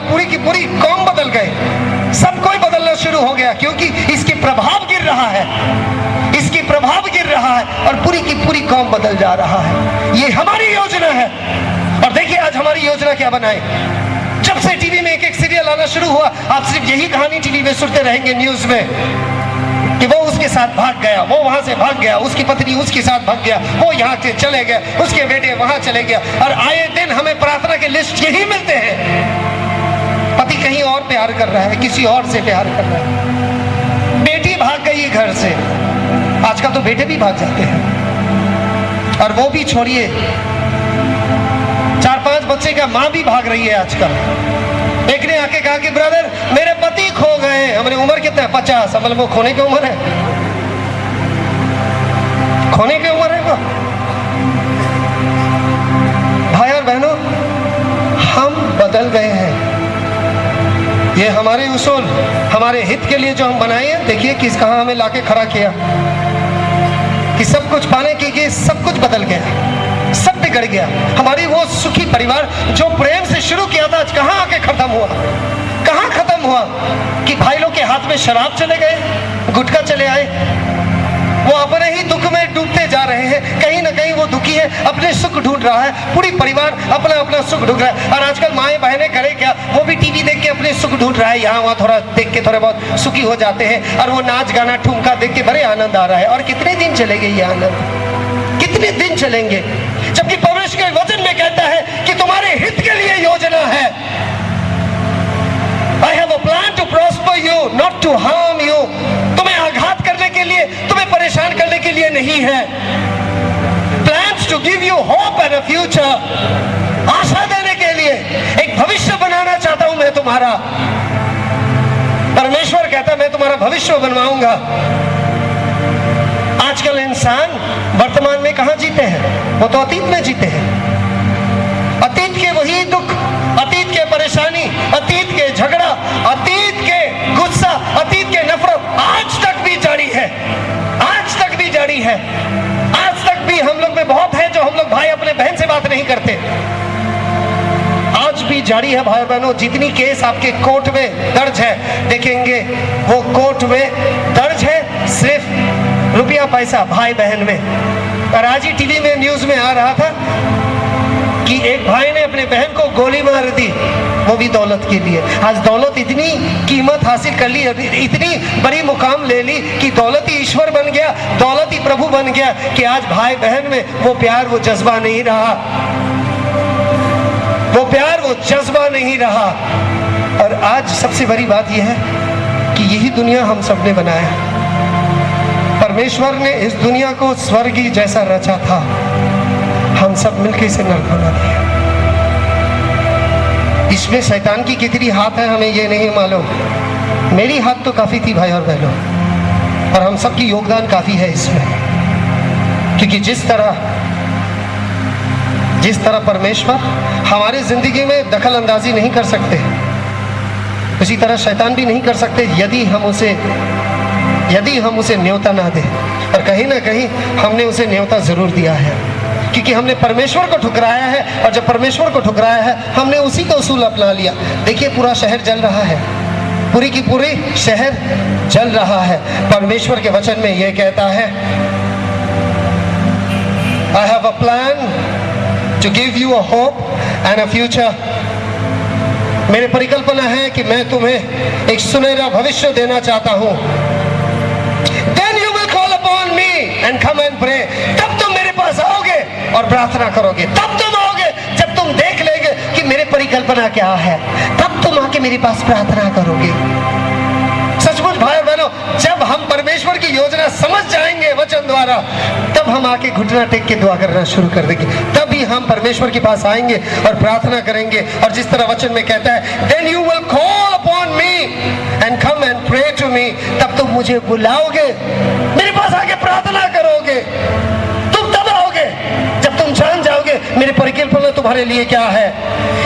पूरी की पूरी कौम बदल गए, सब कोई बदलना शुरू हो गया, क्योंकि इसके प्रभाव गिर रहा है, इसकी प्रभाव गिर रहा है और पूरी की पूरी कौम बदल जा रहा है। ये हमारी योजना है। और देखिए आज हमारी योजना क्या बनाए। जब से टीवी में एक एक सीरियल आना शुरू हुआ, आप सिर्फ यही कहानी टीवी में सुनते रहेंगे न्यूज में कि वो उसके साथ भाग गया, वो वहां से भाग गया, उसकी पत्नी उसके साथ भाग गया, वो यहाँ से चले गए, उसके बेटे वहां चले गया। और आए दिन हमें प्रार्थना के लिस्ट यही मिलते हैं। पति कहीं और प्यार कर रहा है, किसी और से प्यार कर रहा है, बेटी भाग गई घर से। आजकल तो बेटे भी भाग जाते हैं, और वो भी छोड़िए, 4-5 बच्चे का माँ भी भाग रही है आजकल। एक ने आके कहा कि ब्रदर मेरे पति खो गए। हमारी उम्र कितना है? 50। मतलब वो खोने की उम्र है, खोने की उम्र है वो। भाई और बहनों, हम बदल गए हैं। ये हमारे उसूल, हमारे हित के लिए जो हम बनाए हैं, देखिए किस कहां हमें लाके खड़ा किया कि सब कुछ पाने के लिए सब कुछ बदल गया, सब बिगड़ गया। हमारी वो सुखी परिवार जो प्रेम से शुरू किया था, आज कहां आके खत्म हुआ? कहां खत्म हुआ कि भाई लोग के हाथ में शराब चले गए, गुटखा चले आए, वो अपने ही दुख में डूबते जा रहे हैं। कहीं ना कहीं वो दुखी है, अपने सुख ढूंढ रहा है, पूरी परिवार अपना अपना सुख ढूंढ रहा है। और आजकल माएँ बहनें करे क्या, वो भी टीवी देख के अपने सुख ढूंढ रहा है, यहाँ वहाँ थोड़ा देख के थोड़े बहुत सुखी हो जाते हैं, और वो नाच गाना ठुमका देख के बड़े आनंद आ रहा है। और कितने दिन चलेंगे ये आनंद, कितने दिन चलेंगे? जबकि परमेश्वर के वचन में कहता है कि तुम्हारे हित के लिए योजना है। I have a plan to prosper you, not to harm you. तुम्हें आघात करने के लिए, तुम्हें परेशान करने के लिए नहीं है। Plans to give you hope and a future. आशा देने के लिए, एक भविष्य बनाना चाहता हूं मैं तुम्हारा। परमेश्वर कहता मैं तुम्हारा भविष्य बनवाऊंगा। आजकल इंसान वर्तमान में कहां जीते हैं? वो तो अतीत में जीते हैं। अतीत के वही दुख, अतीत के परेशानी, अतीत के झगड़ा, अतीत के गुस्सा, अतीत के नफरत आज तक भी जारी है, आज तक भी जारी है। आज तक भी हम लोग में बहुत है जो हम लोग भाई अपने बहन से बात नहीं करते, आज भी जारी है। भाई बहनों, जितनी केस आपके कोर्ट में दर्ज है, देखेंगे वो कोर्ट में दर्ज है सिर्फ रुपया पैसा भाई बहन में। और आज ही टीवी में न्यूज में आ रहा था कि एक भाई ने अपने बहन को गोली मार दी, वो भी दौलत के लिए। आज दौलत इतनी कीमत हासिल कर ली, इतनी बड़ी मुकाम ले ली कि दौलत ही ईश्वर बन गया, दौलत ही प्रभु बन गया, कि आज भाई बहन में वो प्यार, वो जज्बा नहीं रहा, वो प्यार, वो जज्बा नहीं रहा। और आज सबसे बड़ी बात यह है कि यही दुनिया हम सब ने बनाया। परमेश्वर ने इस दुनिया को स्वर्ग जैसा रचा था, हम सब मिलकर इसे नरक बना दिया। इसमें शैतान की कितनी हाथ है हमें ये नहीं मालूम। मेरी हाथ तो काफी थी भाई और बहनों, और हम सबकी योगदान काफी है इसमें, क्योंकि जिस तरह परमेश्वर हमारी जिंदगी में दखल अंदाजी नहीं कर सकते, उसी तरह शैतान भी नहीं कर सकते यदि हम उसे न्योता ना दें। और कहीं ना कहीं हमने उसे न्योता जरूर दिया है, क्योंकि हमने परमेश्वर को ठुकराया है, और जब परमेश्वर को ठुकराया है हमने उसी का उसूल अपना लिया। देखिए पूरा शहर जल रहा है, पूरी की पूरी शहर जल रहा है। परमेश्वर के वचन में यह कहता है, I have a plan to give you a hope and a future. मेरे परिकल्पना है कि मैं तुम्हें एक सुनहरा भविष्य देना चाहता हूं। Then you will call upon me and come and pray. तब तुम मेरे पास आओगे और प्रार्थना करोगे। तब तुम आओगे जब तुम देख लेंगे कि मेरे परिकल्पना क्या है, तब तुम आके मेरे पास प्रार्थना करोगे। सचमुच भाई बहनों, जब हम परमेश्वर की योजना समझ जाएंगे वचन द्वारा, तब हम आके घुटना टेक के दुआ करना शुरू कर देंगे। तभी हम परमेश्वर के पास आएंगे और प्रार्थना करेंगे। और जिस तरह वचन में कहता है, then you will call upon me and come and pray to me. तब तुम मुझे बुलाओगे, मेरे पास आके प्रार्थना करोगे। तुम तब आओगे जब तुम जान जाओगे मेरे परिकल्पना तुम्हारे लिए क्या है।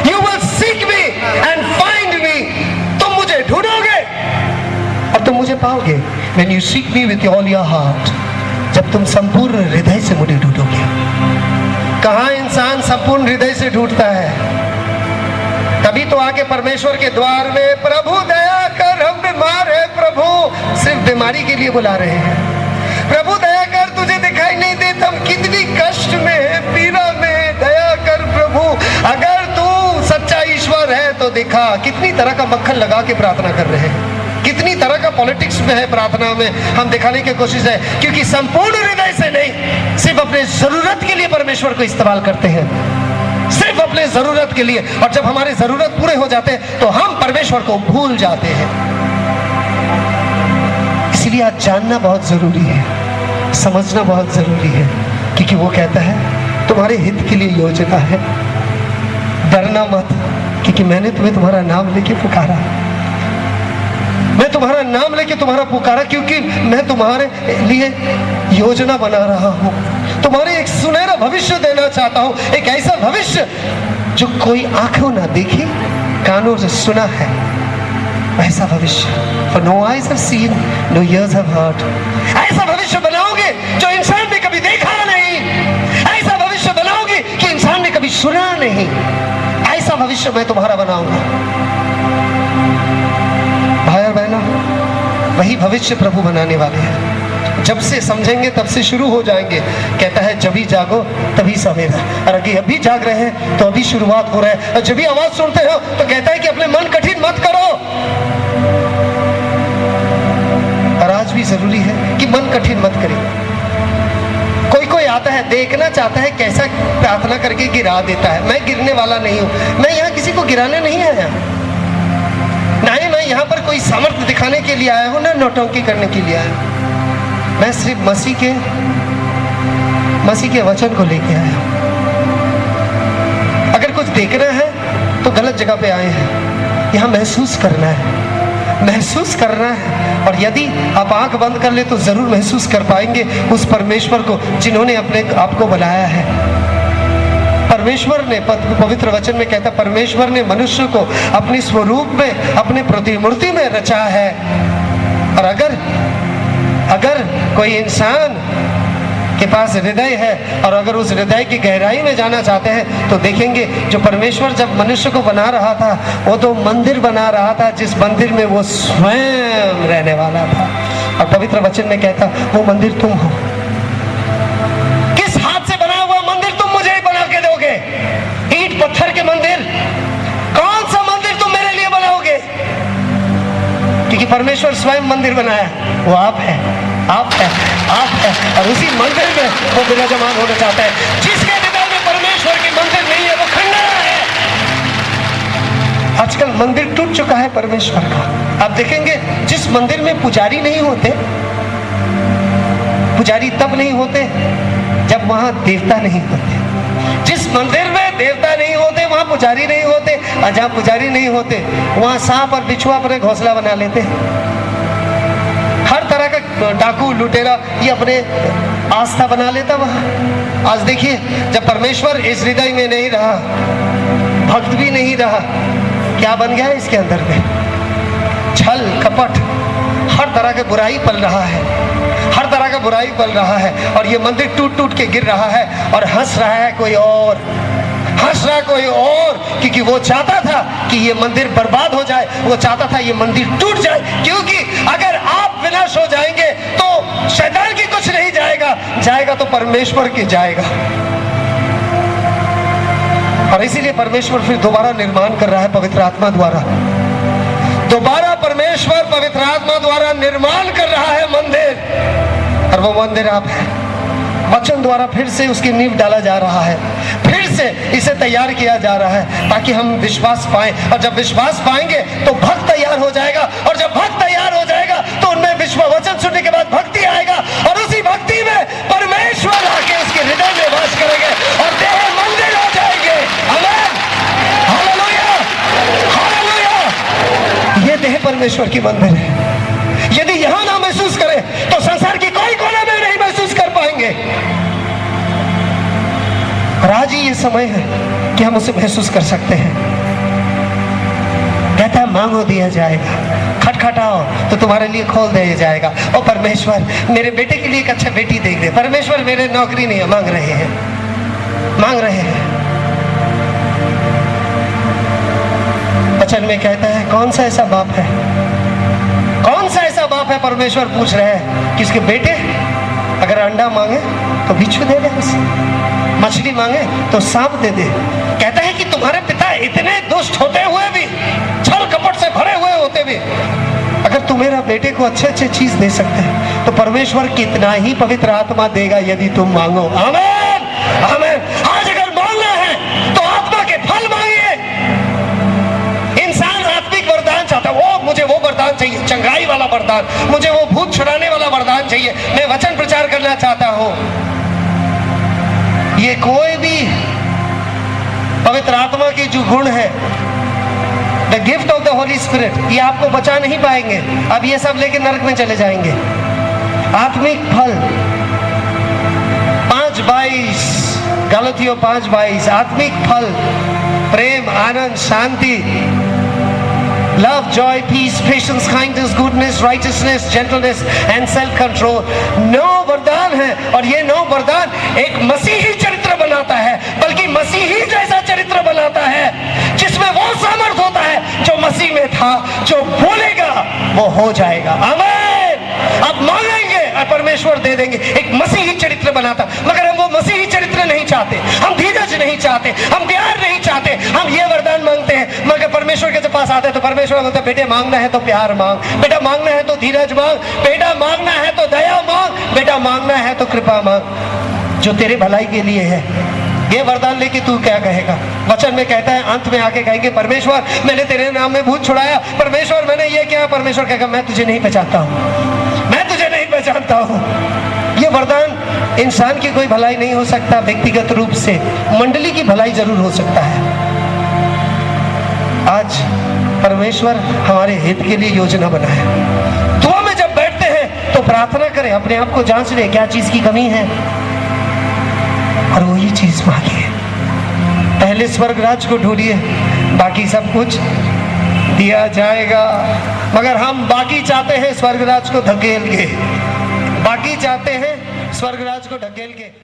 You will seek me and find me. तुम मुझे ढूंढोगे और तुम मुझे पाओगे। When you seek me with all your heart, जब तुम संपूर्ण हृदय से मुझे ढूंढोगे। कहाँ इंसान संपूर्ण हृदय से ढूंढता है? तभी तो आके परमेश्वर के द्वार में प्रभु दया कर, हम बीमार है प्रभु, सिर्फ बीमारी के लिए बुला रहे हैं। प्रभु दया कर, तुझे दिखाई नहीं देता हम कितनी कष्ट में है, पीड़ा में, दया कर प्रभु। अगर तू सच्चा ईश्वर है तो दिखा। कितनी तरह का मक्खन लगा के प्रार्थना कर रहे हैं, कितनी तरह का पॉलिटिक्स में है प्रार्थना में, हम दिखाने की कोशिश है, क्योंकि संपूर्ण हृदय से नहीं, सिर्फ अपने जरूरत के लिए परमेश्वर को इस्तेमाल करते हैं, सिर्फ अपने जरूरत के लिए। और जब हमारे जरूरत पूरे हो जाते हैं तो हम परमेश्वर को भूल जाते हैं। इसलिए आज जानना बहुत जरूरी है, समझना बहुत जरूरी है, क्योंकि वो कहता है तुम्हारे हित के लिए योजना है। डरना मत, क्योंकि मैंने तुम्हें तुम्हारा नाम लेके पुकारा, मैं तुम्हारा नाम लेके तुम्हारा पुकारा, क्योंकि मैं तुम्हारे लिए योजना बना रहा हूं, तुम्हारे एक सुनहरा भविष्य देना चाहता हूं, एक ऐसा भविष्य जो कोई आंखों ना देखी, कानों से सुना है, ऐसा भविष्य। For no eyes have seen, no ears have heard। ऐसा भविष्य बनाओगे जो इंसान ने कभी देखा नहीं, ऐसा भविष्य बनाओगे कि इंसान ने कभी सुना नहीं, ऐसा भविष्य मैं तुम्हारा बनाऊंगा। भाई और बहनों, वही भविष्य प्रभु बनाने वाले हैं। जब से समझेंगे तब से शुरू हो जाएंगे। कहता है जब भी जागो तभी सवेरा, और अगर अभी जाग रहे हैं तो अभी शुरुआत हो रहा है। और जब भी आवाज सुनते हो तो कहता है कि अपने मन कठिन मत करो। और आज भी जरूरी है कि मन कठिन मत करें। कोई कोई आता है, देखना चाहता है कैसा प्रार्थना करके गिरा देता है। मैं गिरने वाला नहीं हूं, मैं यहाँ किसी को गिराने नहीं आया, ना ही मैं यहाँ पर कोई सामर्थ्य दिखाने के लिए आया हूं, ना नौटंकी करने के लिए आया हूं। मैं सिर्फ मसीह के वचन को लेके आया हूं। अगर कुछ देखना है तो गलत जगह पे आए हैं, यहाँ महसूस करना है। और यदि आप आंख बंद कर ले तो जरूर महसूस कर पाएंगे उस परमेश्वर को जिन्होंने अपने आप को बनाया है। परमेश्वर ने, पवित्र वचन में कहता, परमेश्वर ने मनुष्य को अपने स्वरूप में, अपने प्रतिमूर्ति में रचा है। और अगर कोई इंसान के पास हृदय है और अगर उस हृदय की गहराई में जाना चाहते हैं तो देखेंगे जो परमेश्वर जब मनुष्य को बना रहा था वो तो मंदिर बना रहा था, जिस मंदिर में वो स्वयं रहने वाला था। और पवित्र वचन में कहता वो मंदिर तुम हो। किस हाथ से बना हुआ मंदिर तुम मुझे बना के दोगे? ईंट पत्थर के मंदिर? कौन सा मंदिर तुम मेरे लिए बनाओगे? क्योंकि परमेश्वर स्वयं मंदिर बनाया, वो आप है, आप है, आप है। और उसी मंदिर में वो विराजमान होना चाहता है। जिसके हृदय में परमेश्वर की मंदिर नहीं है वो खंडहर है। आजकल मंदिर टूट चुका है परमेश्वर का। आप देखेंगे जिस मंदिर में पुजारी नहीं होते, पुजारी तब नहीं होते जब वहां देवता नहीं होते। जिस मंदिर में देवता नहीं होते वहां पुजारी नहीं होते, और जहां पुजारी नहीं होते वहां सांप और बिच्छुआ अपने घोंसला बना लेते। हर तरह का डाकू लुटेरा ये अपने आस्था बना लेता वहां। आज देखिए जब परमेश्वर इस हृदय में नहीं रहा, भक्त भी नहीं रहा, क्या बन गया इसके अंदर में? छल कपट, हर तरह की बुराई पल रहा है, हर तरह का बुराई पल रहा है। और ये मंदिर टूट टूट के गिर रहा है और हंस रहा है कोई और, हंस रहा कोई और, क्योंकि वो चाहता था कि ये मंदिर बर्बाद हो जाए, वो चाहता था ये मंदिर टूट जाए। क्योंकि अगर आप विनाश हो जाएंगे तो शैतान की कुछ नहीं जाएगा तो परमेश्वर की जाएगा। और इसीलिए परमेश्वर फिर दोबारा निर्माण कर रहा है पवित्र आत्मा द्वारा। दोबारा परमेश्वर पवित्र आत्मा द्वारा निर्माण कर रहा है मंदिर, और वो मंदिर आप है। वचन द्वारा फिर से उसकी नींव डाला जा रहा है, फिर से इसे तैयार किया जा रहा है ताकि हम विश्वास पाएं। और जब विश्वास पाएंगे तो भक्त तैयार हो जाएगा, और जब भक्त तैयार हो जाएगा तो उनमें वचन सुनने के बाद भक्ति आएगा, और उसी भक्ति में परमेश्वर आके उसके हृदय में वास करेंगे और देह मंदिर हो जाएंगे। आमीन, हालेलुया, हालेलुया। ये देह परमेश्वर की मंदिर है। यदि यहां ना महसूस करें तो संसार की कोई कोने में नहीं महसूस कर पाएंगे। और आज ही ये समय है कि हम उसे महसूस कर सकते हैं। कहता है मांगो दिया जाएगा, खटखटाओ तो तुम्हारे लिए खोल दिया जाएगा। ओ परमेश्वर मेरे बेटे के लिए एक अच्छा बेटी देख दे। परमेश्वर मेरे नौकरी नहीं है, मांग रहे हैं, मांग रहे हैं। वचन में कहता है, कौन सा ऐसा बाप है, कौन सा ऐसा बाप है, परमेश्वर पूछ रहे हैं कि उसके बेटे अगर अंडा मांगे तो बिच्छू दे दे, उसे मछली मांगे तो सांप दे दे। कहता है कि तुम्हारे पिता इतने दुष्ट होते हुए भी, छल कपट से भरे हुए होते भी, अगर तुम मेरा बेटे को अच्छे अच्छे चीज दे सकते हैं तो परमेश्वर कितना ही पवित्र आत्मा देगा यदि तुम मांगो। आमीन, आमीन। आज अगर मांगना है तो आत्मा के फल मांगिए। इंसान आत्मिक वरदान चाहता है, वो मुझे वो वरदान चाहिए, चंगाई वाला वरदान, मुझे वो भूत छुड़ाने वाला वरदान चाहिए, मैं वचन प्रचार करना चाहता हूं। ये कोई भी पवित्र आत्मा की जो गुण है, the gift of the Holi spirit, ये आपको बचा नहीं पाएंगे। अब ये सब लेके नरक में चले जाएंगे। आत्मिक फल 5:22, गलातियों 5:22, आत्मिक फल प्रेम, आनंद, शांति, love, joy, peace, patience, kindness, goodness, righteousness, gentleness and self control। 9 वरदान है और ये 9 वरदान एक मसीही चरित्र बनाता है, बल्कि मसीही जैसा चरित्र बनाता है जिसमें वो सामर्थ होता है जो मसीह में था, जो बोलेगा वो हो जाएगा। आमीन। अब मांगेंगे और परमेश्वर दे देंगे। एक मसीही चरित्र बनाता, मगर हम वो मसीही चरित्र नहीं चाहते, हम धीरज नहीं चाहते, हम प्यार नहीं चाहते, हम ये वरदान मांगते हैं। मगर परमेश्वर के पास आते हैं तो परमेश्वर बोलते हैं, बेटे मांगना है तो प्यार मांग, बेटा मांगना है तो धीरज मांग, बेटा मांगना है तो दया मांग, बेटा मांगना है तो कृपा मांग, जो तेरे भलाई के लिए है। ये वरदान लेके तू क्या कहेगा? वचन में कहता है, अंत में आके कहेंगे, परमेश्वर मैंने तेरे नाम में भूत छुड़ाया, परमेश्वर मैंने ये किया। परमेश्वर कहेगा, मैं तुझे नहीं पहचानता हूं, मैं तुझे नहीं पहचानता हूं। ये वरदान इंसान की कोई भलाई नहीं हो सकता व्यक्तिगत रूप से, मंडली की भलाई जरूर हो सकता है। आज परमेश्वर हमारे हित के लिए योजना बनाए। दुआ में जब बैठते हैं तो प्रार्थना करें, अपने आप को जांच लें क्या चीज की कमी है और वही चीज मांगिए। पहले स्वर्ग राज को ढूंढिए, बाकी सब कुछ दिया जाएगा। मगर हम बाकी चाहते हैं स्वर्ग राज को धकेल के, बाकी चाहते हैं स्वर्ग राज को ढकेल के।